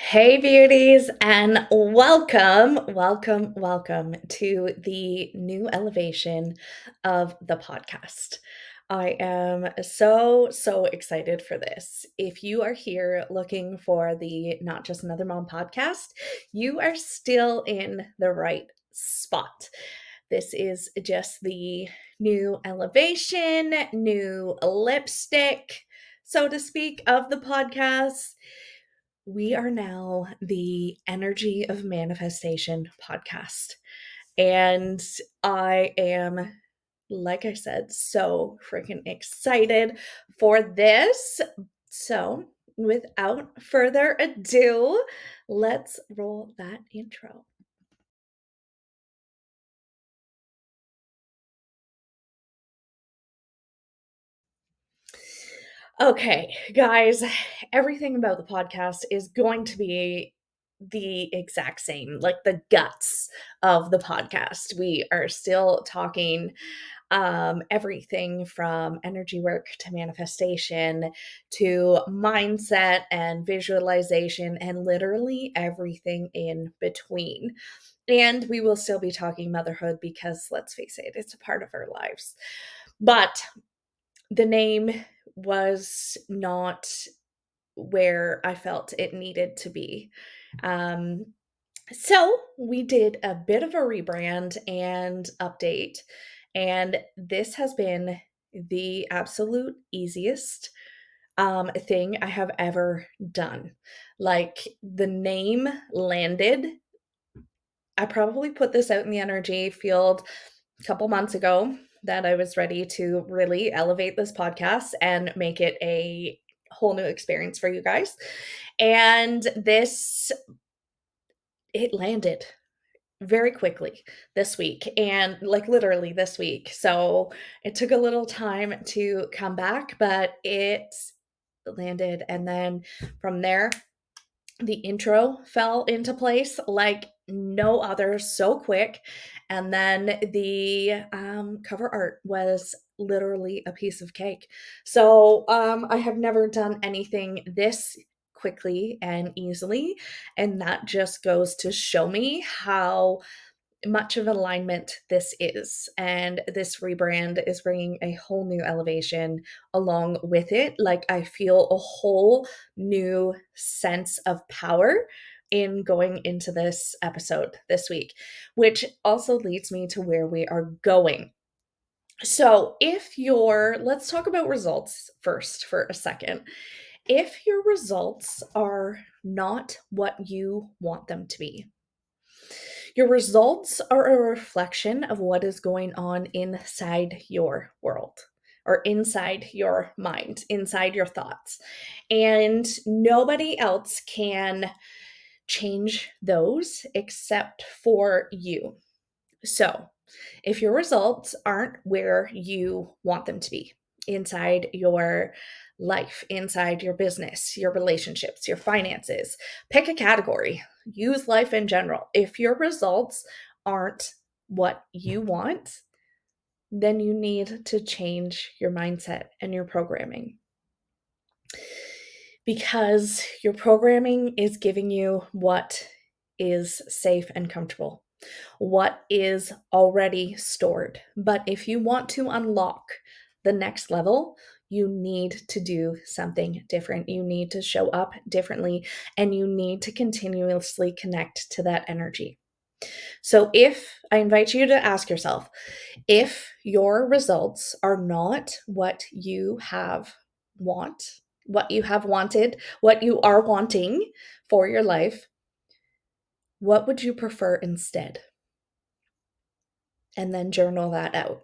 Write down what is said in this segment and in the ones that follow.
Hey, beauties, and welcome to the new elevation of the podcast. I am so excited for this. If you are here looking for the Not Just Another Mom podcast, you are still in the right spot. This is just the new elevation, new lipstick, so to speak, of the podcast. We are now the Energy of Manifestation podcast. And I am, like I said, so freaking excited for this. So, without further ado, let's roll that intro. Okay, guys, everything about the podcast is going to be the exact same, like the guts of the podcast. We are still talking everything from energy work to manifestation to mindset and visualization and literally everything in between. And we will still be talking motherhood because let's face it, it's a part of our lives. But the name was not where I felt it needed to be. Um, so we did a bit of a rebrand and update, and this has been the absolute easiest thing I have ever done. Like the name landed. I probably put this out in the energy field a couple months ago that I was ready to really elevate this podcast and make it a whole new experience for you guys. And it landed very quickly this week and like literally this week. So it took a little time to come back, but it landed. And then from there, the intro fell into place like no other, so quick. And then the cover art was literally a piece of cake. So I have never done anything this quickly and easily. And that just goes to show me how much of alignment this is. And this rebrand is bringing a whole new elevation along with it. Like, I feel a whole new sense of power in going into this episode this week, which also leads me to where we are going. So, let's talk about results first for a second. If your results are not what you want them to be, your results are a reflection of what is going on inside your world or inside your mind, inside your thoughts. And nobody else can change those except for you. So, if your results aren't where you want them to be inside your life, inside your business, your relationships, your finances, pick a category, use life in general. If your results aren't what you want, then you need to change your mindset and your programming because your programming is giving you what is safe and comfortable, what is already stored. But if you want to unlock the next level, you need to do something different. You need to show up differently and you need to continuously connect to that energy. So, if I invite you to ask yourself, if your results are not what you what you have wanted, what you are wanting for your life, what would you prefer instead? And then journal that out.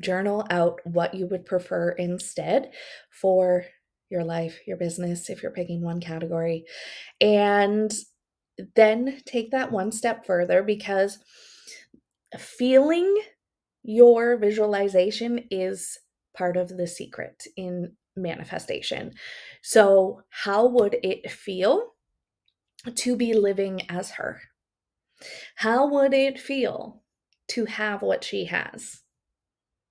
Journal out what you would prefer instead for your life, your business, if you're picking one category. And then take that one step further because feeling your visualization is part of the secret in manifestation. So, how would it feel to be living as her? How would it feel to have what she has?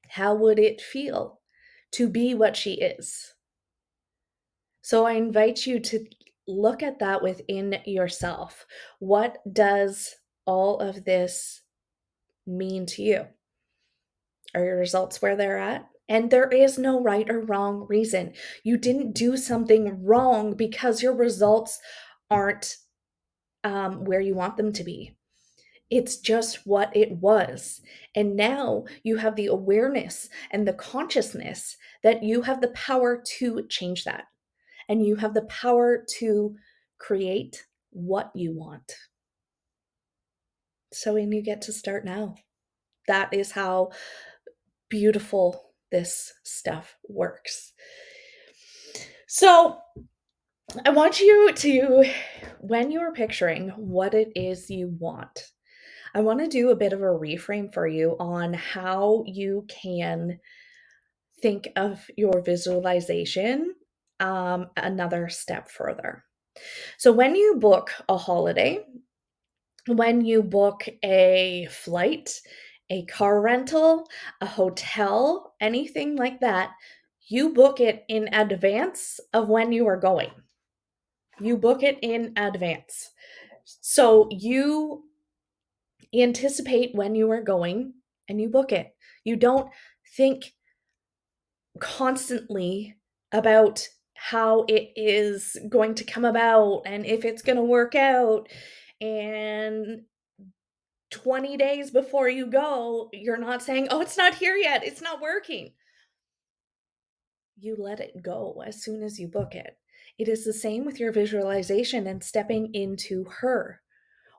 How would it feel to be what she is? So I invite you to look at that within yourself. What does all of this mean to you? Are your results where they're at? And there is no right or wrong reason. You didn't do something wrong because your results aren't where you want them to be. It's just what it was. And now you have the awareness and the consciousness that you have the power to change that. And you have the power to create what you want. So, and you get to start now. That is how beautiful this stuff works. So, I want you to, when you're picturing what it is you want, I want to do a bit of a reframe for you on how you can think of your visualization another step further. So, when you book a holiday, when you book a flight, a car rental, a hotel, anything like that, you book it in advance of when you are going. You book it in advance. So you anticipate when you are going and you book it. You don't think constantly about how it is going to come about and if it's going to work out. And 20 days before you go, you're not saying, "Oh, it's not here yet. It's not working." You let it go as soon as you book it. It is the same with your visualization and stepping into her.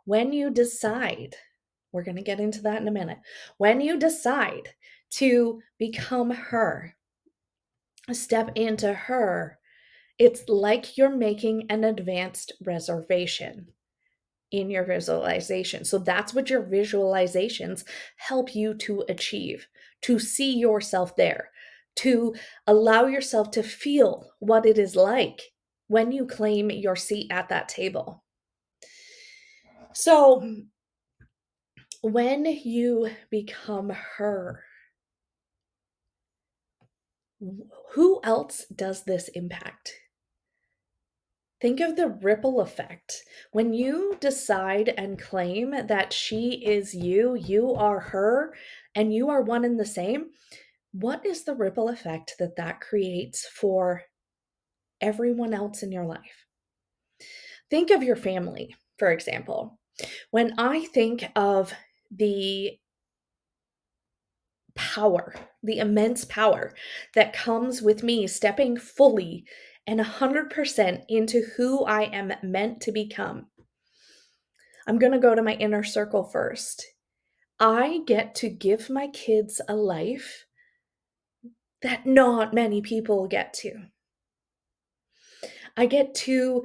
When you decide, we're going to get into that in a minute. When you decide to become her, step into her, it's like you're making an advanced reservation in your visualization. So that's what your visualizations help you to achieve, to see yourself there, to allow yourself to feel what it is like when you claim your seat at that table. So when you become her, who else does this impact? Think of the ripple effect. When you decide and claim that she is you, you are her, and you are one and the same, what is the ripple effect that that creates for everyone else in your life? Think of your family, for example. When I think of the power, the immense power that comes with me stepping fully and 100% into who I am meant to become, I'm going to go to my inner circle first. I get to give my kids a life that not many people get to. I get to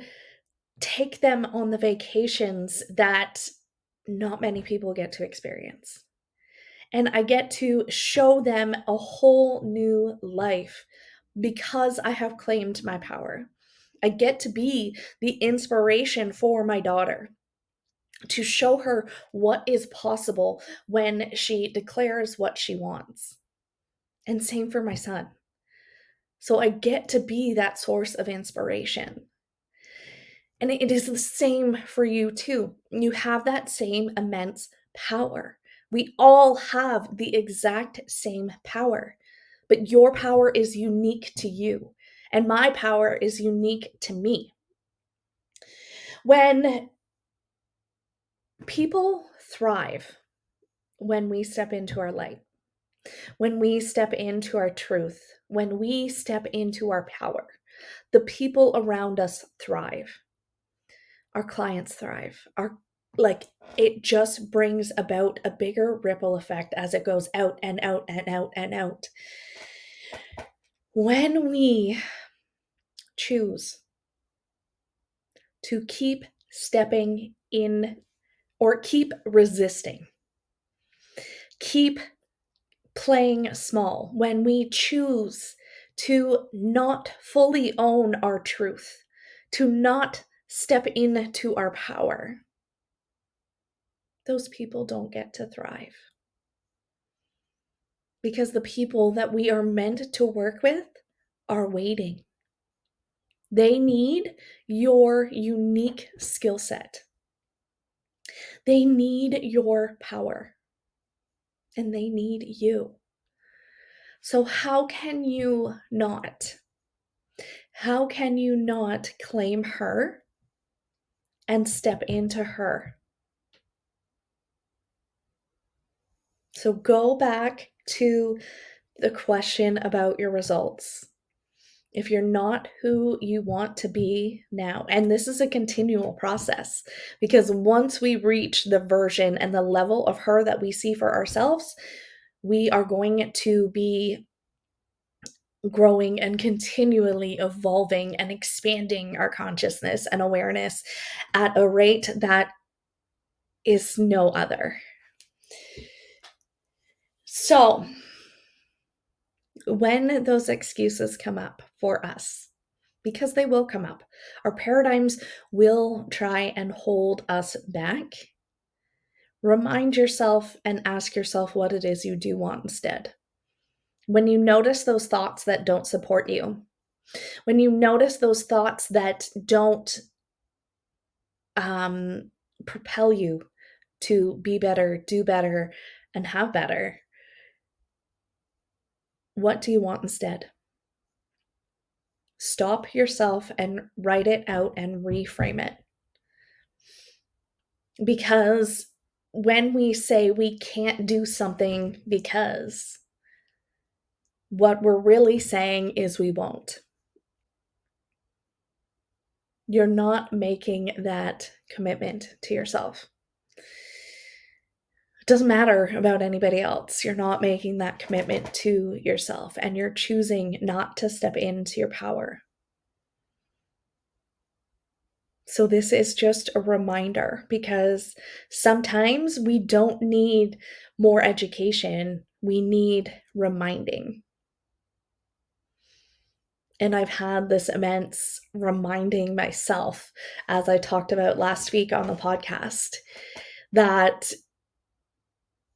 take them on the vacations that not many people get to experience. And I get to show them a whole new life because I have claimed my power. I get to be the inspiration for my daughter, to show her what is possible when she declares what she wants. And same for my son. So I get to be that source of inspiration. And it is the same for you too. You have that same immense power. We all have the exact same power, but your power is unique to you, and my power is unique to me. When people thrive, when we step into our light, when we step into our truth, when we step into our power, the people around us thrive. Our clients thrive. Like it just brings about a bigger ripple effect as it goes out and out and out and out. When we choose to keep stepping in or keep resisting, keep playing small, when we choose to not fully own our truth, to not step into our power, those people don't get to thrive. Because the people that we are meant to work with are waiting. They need your unique skill set. They need your power, and they need you. So how can you not? How can you not claim her and step into her? So go back to the question about your results. If you're not who you want to be now, and this is a continual process, because once we reach the version and the level of her that we see for ourselves, we are going to be growing and continually evolving and expanding our consciousness and awareness at a rate that is no other. So, when those excuses come up for us, because they will come up, our paradigms will try and hold us back. Remind yourself and ask yourself what it is you do want instead. When you notice those thoughts that don't support you, when you notice those thoughts that don't propel you to be better, do better, and have better, what do you want instead? Stop yourself and write it out and reframe it. Because when we say we can't do something because, what we're really saying is we won't. You're not making that commitment to yourself. It doesn't matter about anybody else. You're not making that commitment to yourself, and you're choosing not to step into your power. So this is just a reminder, because sometimes we don't need more education. We need reminding. And I've had this immense reminding myself, as I talked about last week on the podcast, that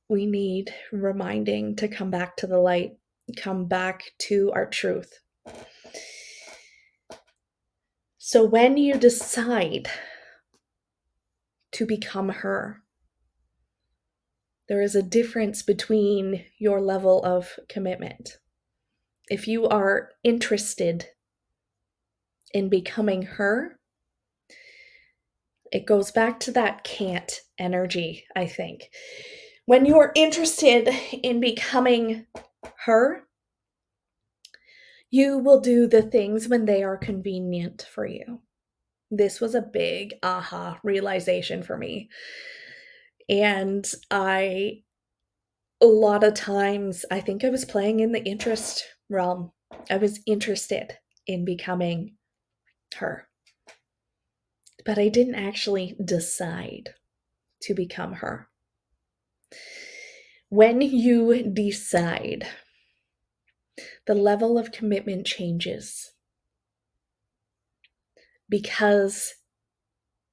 we need reminding to come back to the light, come back to our truth. So when you decide to become her, there is a difference between your level of commitment. If you are interested in becoming her, it goes back to that can't energy, I think. When you're interested in becoming her, you will do the things when they are convenient for you. This was a big aha realization for me. And a lot of times, I think I was playing in the interest realm. I was interested in becoming her, but I didn't actually decide to become her. When you decide, the level of commitment changes, because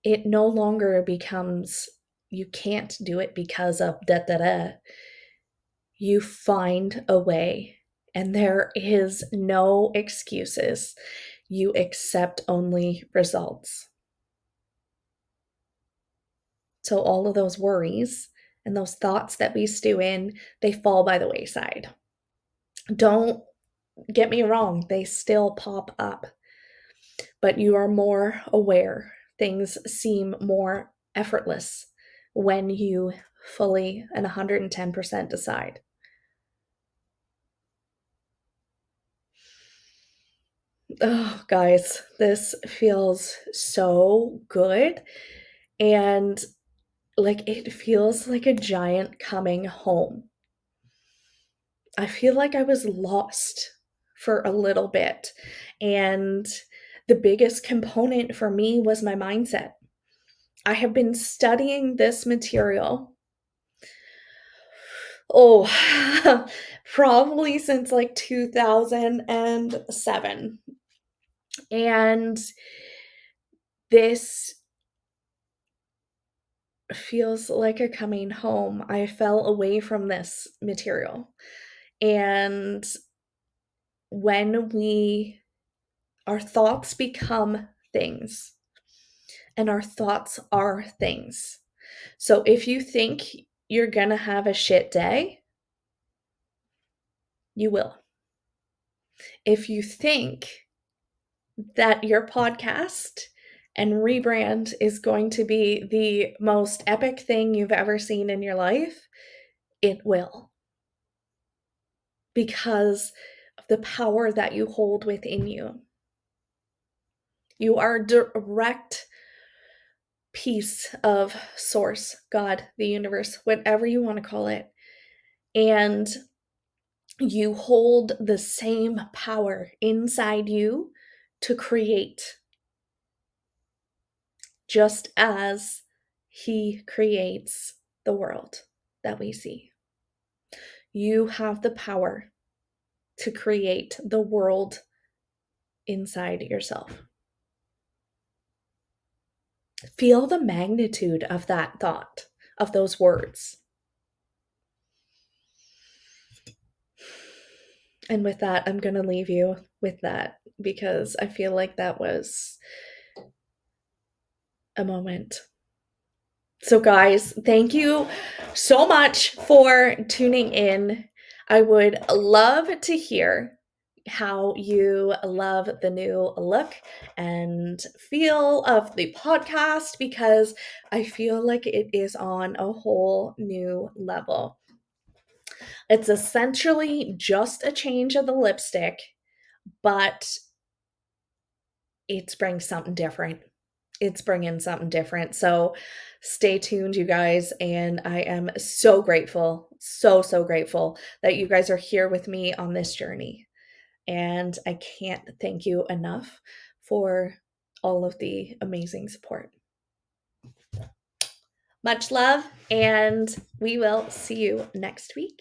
it no longer becomes you can't do it because of da da da. You find a way, and there is no excuses. You accept only results. So all of those worries and those thoughts that we stew in, they fall by the wayside. Don't get me wrong, they still pop up, but you are more aware. Things seem more effortless when you fully and 110% decide. Oh, guys, this feels so good. And like it feels like a giant coming home. I feel like I was lost for a little bit. And the biggest component for me was my mindset. I have been studying this material, oh, probably since like 2007. And this feels like a coming home. I fell away from this material. And when we Our thoughts become things, and our thoughts are things. So if you think you're gonna have a shit day, you will. If you think that your podcast and rebrand is going to be the most epic thing you've ever seen in your life, it will. Because of the power that you hold within you. You are a direct piece of source, God, the universe, whatever you want to call it. And you hold the same power inside you to create, just as He creates the world that we see. You have the power to create the world inside yourself. Feel the magnitude of that thought, of those words. And with that, I'm going to leave you with that because I feel like that was a moment. So, guys, thank you so much for tuning in. I would love to hear how you love the new look and feel of the podcast because I feel like it is on a whole new level. It's essentially just a change of the lipstick, but it's bringing something different. It's bringing something different. So stay tuned, you guys. And I am so grateful, so grateful that you guys are here with me on this journey. And I can't thank you enough for all of the amazing support. Much love, and we will see you next week.